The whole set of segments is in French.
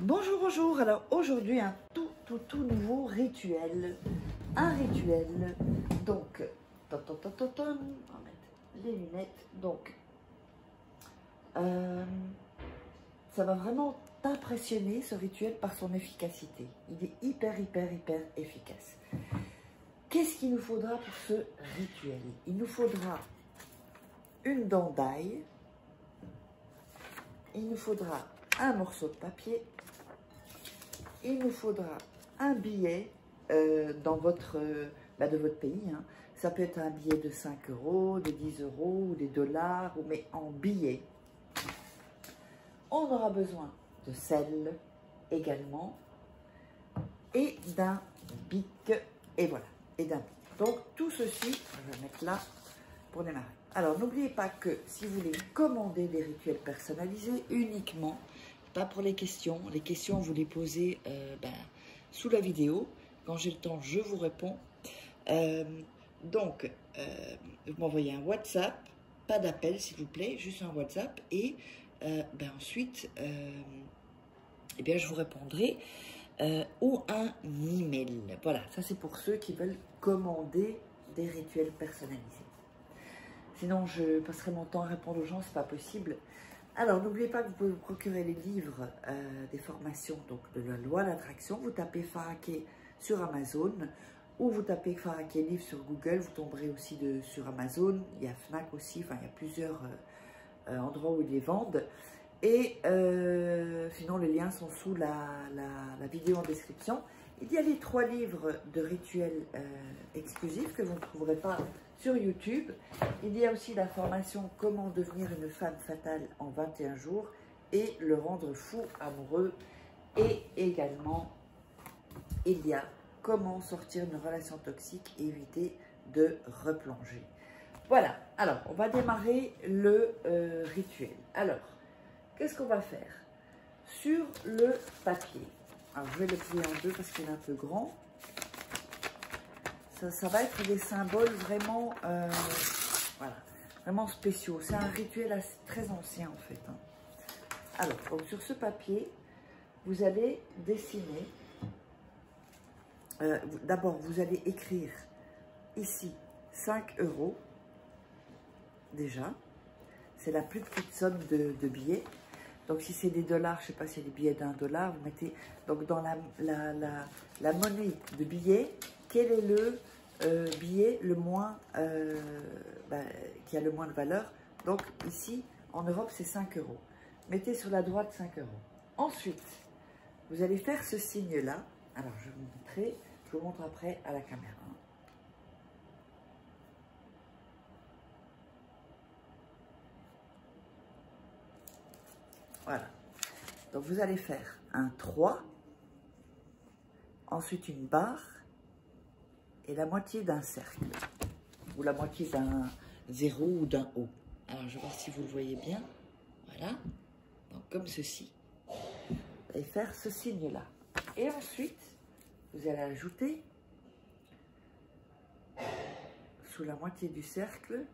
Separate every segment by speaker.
Speaker 1: Bonjour, bonjour. Alors aujourd'hui, un tout nouveau rituel. Un rituel. Donc, on va mettre les lunettes. Donc, ça va vraiment t'impressionner ce rituel par son efficacité. Il est hyper efficace. Qu'est-ce qu'il nous faudra pour ce rituel? Il nous faudra une dent d'ail. Il nous faudra un morceau de papier. Il nous faudra un billet de votre pays. Hein. Ça peut être un billet de 5 €, de 10 € ou des dollars, mais en billet. On aura besoin de sel également et d'un bic. Et voilà, et d'un bic. Donc tout ceci, je vais mettre là pour démarrer. Alors n'oubliez pas que si vous voulez commander des rituels personnalisés uniquement, pas pour les questions vous les posez sous la vidéo. Quand j'ai le temps, je vous réponds. Donc, vous m'envoyez un WhatsApp, pas d'appel s'il vous plaît, juste un WhatsApp. Et ensuite, je vous répondrai ou un email. Voilà, ça c'est pour ceux qui veulent commander des rituels personnalisés. Sinon, je passerai mon temps à répondre aux gens, c'est pas possible. Alors, n'oubliez pas que vous pouvez vous procurer les livres des formations donc de la loi d'attraction. Vous tapez Faraké sur Amazon ou vous tapez Faraké livre sur Google. Vous tomberez aussi sur Amazon. Il y a Fnac aussi. Enfin, il y a plusieurs endroits où ils les vendent. Et sinon, les liens sont sous la vidéo en description. Il y a les 3 livres de rituels exclusifs que vous ne trouverez pas sur YouTube. Il y a aussi la formation Comment devenir une femme fatale en 21 jours et le rendre fou amoureux. Et également, il y a Comment sortir d'une relation toxique et éviter de replonger. Voilà, alors on va démarrer le rituel. Alors, qu'est-ce qu'on va faire? Sur le papier, alors je vais le plier en deux parce qu'il est un peu grand. Ça va être des symboles vraiment, vraiment spéciaux. C'est un rituel très ancien en fait. Hein. Alors, donc, sur ce papier, vous allez dessiner. D'abord, vous allez écrire ici 5 € déjà. C'est la plus petite somme de billets. Donc, si c'est des dollars, je ne sais pas si c'est des billets d'1 $, vous mettez donc dans la monnaie de billets, quel est le billet le moins, qui a le moins de valeur. Donc, ici, en Europe, c'est 5 €. Mettez sur la droite 5 €. Ensuite, vous allez faire ce signe-là. Alors, je vous montre après à la caméra. Voilà. Donc, vous allez faire un 3, ensuite une barre et la moitié d'un cercle, ou la moitié d'un 0 ou d'un O. Alors, je vais voir si vous le voyez bien. Voilà. Donc, comme ceci. Vous allez faire ce signe-là. Et ensuite, vous allez ajouter sous la moitié du cercle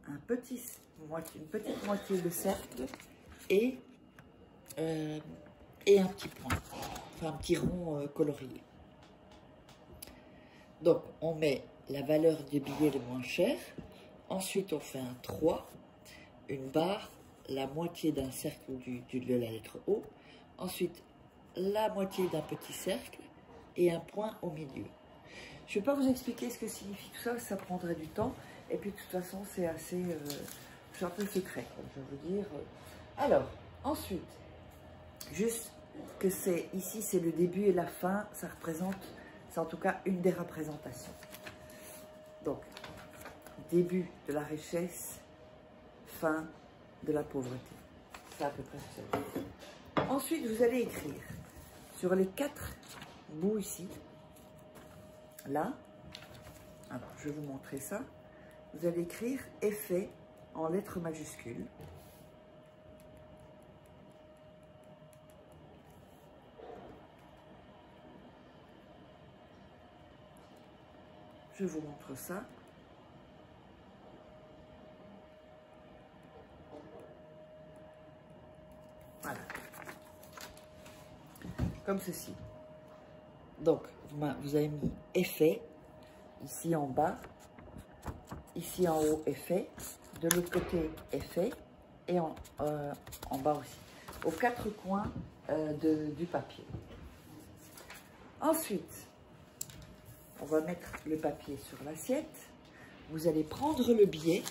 Speaker 1: une petite moitié de cercle et un petit point, enfin un petit rond colorié. Donc, on met la valeur du billet le moins cher. Ensuite, on fait un 3, une barre, la moitié d'un cercle de la lettre O. Ensuite, la moitié d'un petit cercle et un point au milieu. Je ne vais pas vous expliquer ce que signifie tout ça, ça prendrait du temps. Et puis, de toute façon, c'est assez... c'est un peu secret, comme je veux dire. Alors, ensuite, juste que c'est ici, c'est le début et la fin, ça représente, c'est en tout cas une des représentations. Donc, début de la richesse, fin de la pauvreté. C'est à peu près ça. Ensuite, vous allez écrire sur les 4 bouts ici, là, alors je vais vous montrer ça, vous allez écrire effet en lettres majuscules. Je vous montre ça. Voilà. comme ceci. Donc, vous avez mis effet, ici en bas, ici en haut, effet, de l'autre côté, effet, et en bas aussi, aux quatre coins du papier. Ensuite, on va mettre le papier sur l'assiette. Vous allez prendre le billet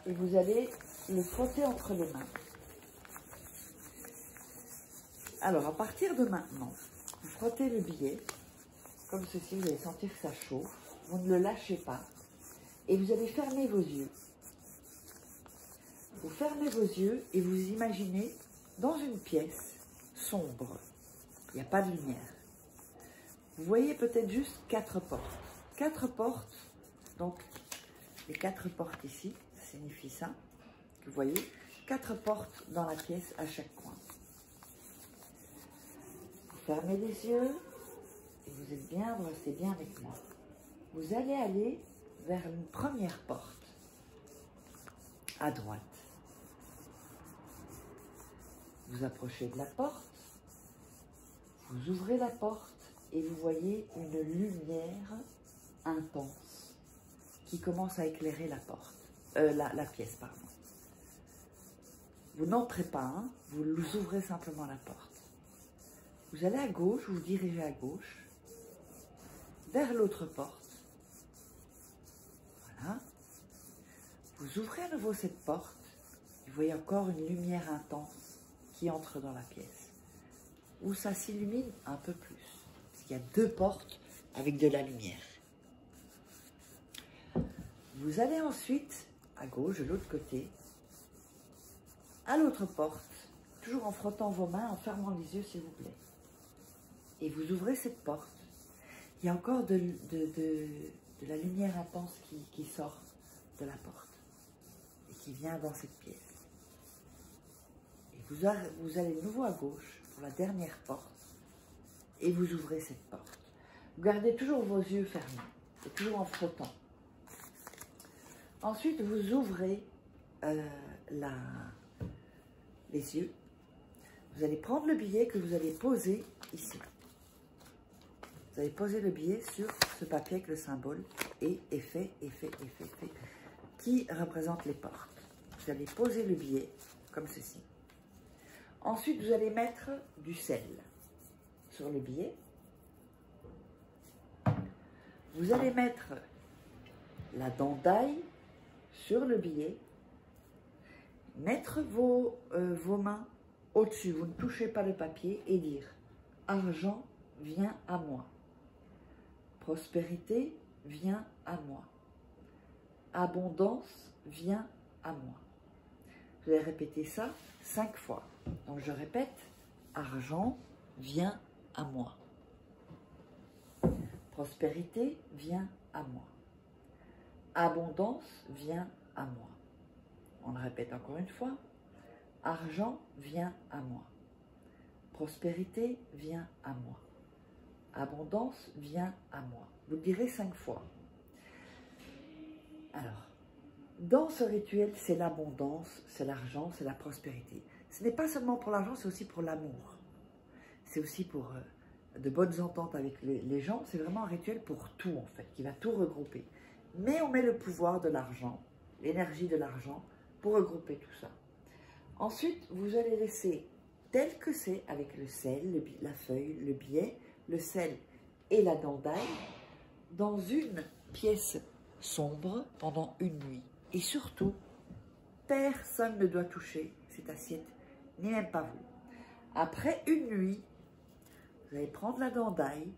Speaker 1: et vous allez le frotter entre les mains. Alors, à partir de maintenant, vous frottez le billet, comme ceci, vous allez sentir que ça chauffe. Vous ne le lâchez pas. Et vous allez fermer vos yeux. Vous fermez vos yeux et vous imaginez dans une pièce sombre. Il n'y a pas de lumière. Vous voyez peut-être juste 4 portes. 4 portes, donc les 4 portes ici, ça signifie ça, que vous voyez, 4 portes dans la pièce à chaque coin. Vous fermez les yeux et vous êtes bien, vous restez bien avec moi. Vous allez aller vers une première porte, à droite. Vous approchez de la porte, vous ouvrez la porte et vous voyez une lumière intense qui commence à éclairer la porte, la pièce, pardon. Vous n'entrez pas, hein, vous ouvrez simplement la porte. Vous allez à gauche, vous vous dirigez à gauche, vers l'autre porte. Voilà. Vous ouvrez à nouveau cette porte, vous voyez encore une lumière intense qui entre dans la pièce, où ça s'illumine un peu plus. Il y a 2 portes avec de la lumière. Vous allez ensuite à gauche, de l'autre côté, à l'autre porte, toujours en frottant vos mains, en fermant les yeux s'il vous plaît. Et vous ouvrez cette porte. Il y a encore de la lumière intense qui sort de la porte et qui vient dans cette pièce. Et vous allez de nouveau à gauche pour la dernière porte. Et vous ouvrez cette porte. Vous gardez toujours vos yeux fermés, et toujours en frottant. Ensuite, vous ouvrez les yeux. Vous allez prendre le billet que vous allez poser ici. Vous allez poser le billet sur ce papier avec le symbole et effet, qui représente les portes. Vous allez poser le billet comme ceci. Ensuite, vous allez mettre du sel sur le billet. Vous allez mettre la dent d'ail sur le billet, mettre vos mains au-dessus, vous ne touchez pas le papier et dire « Argent vient à moi, prospérité vient à moi, abondance vient à moi ». Vous allez répéter ça 5 fois. Donc je répète « Argent vient à moi. Prospérité vient à moi. Abondance vient à moi. » On le répète encore une fois. Argent vient à moi. Prospérité vient à moi. Abondance vient à moi. Vous le direz 5 fois. Alors, dans ce rituel, c'est l'abondance, c'est l'argent, c'est la prospérité. Ce n'est pas seulement pour l'argent, c'est aussi pour l'amour. C'est aussi pour de bonnes ententes avec les gens. C'est vraiment un rituel pour tout, en fait, qui va tout regrouper. Mais on met le pouvoir de l'argent, l'énergie de l'argent, pour regrouper tout ça. Ensuite, vous allez laisser tel que c'est, avec le sel, la feuille, le billet, le sel et la dent d'ail, dans une pièce sombre pendant une nuit. Et surtout, personne ne doit toucher cette assiette, ni même pas vous. Après une nuit, vous allez prendre la dent d'ail,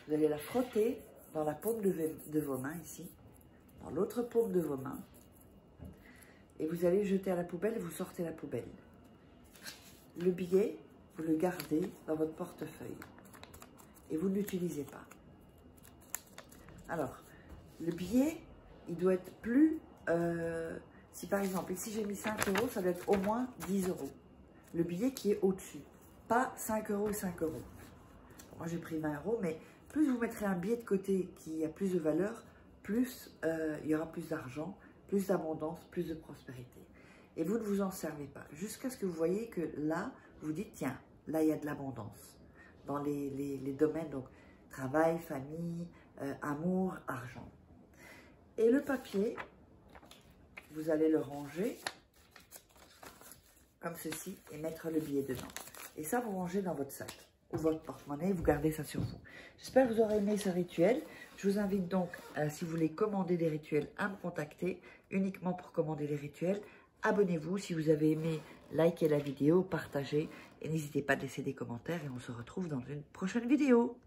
Speaker 1: vous allez la frotter dans la paume de vos mains ici, dans l'autre paume de vos mains, et vous allez jeter à la poubelle et vous sortez la poubelle. Le billet, vous le gardez dans votre portefeuille et vous ne l'utilisez pas. Alors, le billet, il doit être plus... si par exemple, ici j'ai mis 5 €, ça doit être au moins 10 €. Le billet qui est au-dessus, pas 5 € et 5 €. Moi j'ai pris 20 €, mais plus vous mettrez un billet de côté qui a plus de valeur, plus il y aura plus d'argent, plus d'abondance, plus de prospérité. et vous ne vous en servez pas. Jusqu'à ce que vous voyez que là, vous dites, tiens, là, il y a de l'abondance dans les domaines, donc travail, famille, amour, argent. Et le papier, vous allez le ranger comme ceci et mettre le billet dedans. Et ça, vous rangez dans votre sac ou votre porte-monnaie, vous gardez ça sur vous. J'espère que vous aurez aimé ce rituel. Je vous invite donc, si vous voulez commander des rituels, à me contacter uniquement pour commander les rituels. Abonnez-vous si vous avez aimé, likez la vidéo, partagez et n'hésitez pas à laisser des commentaires et on se retrouve dans une prochaine vidéo.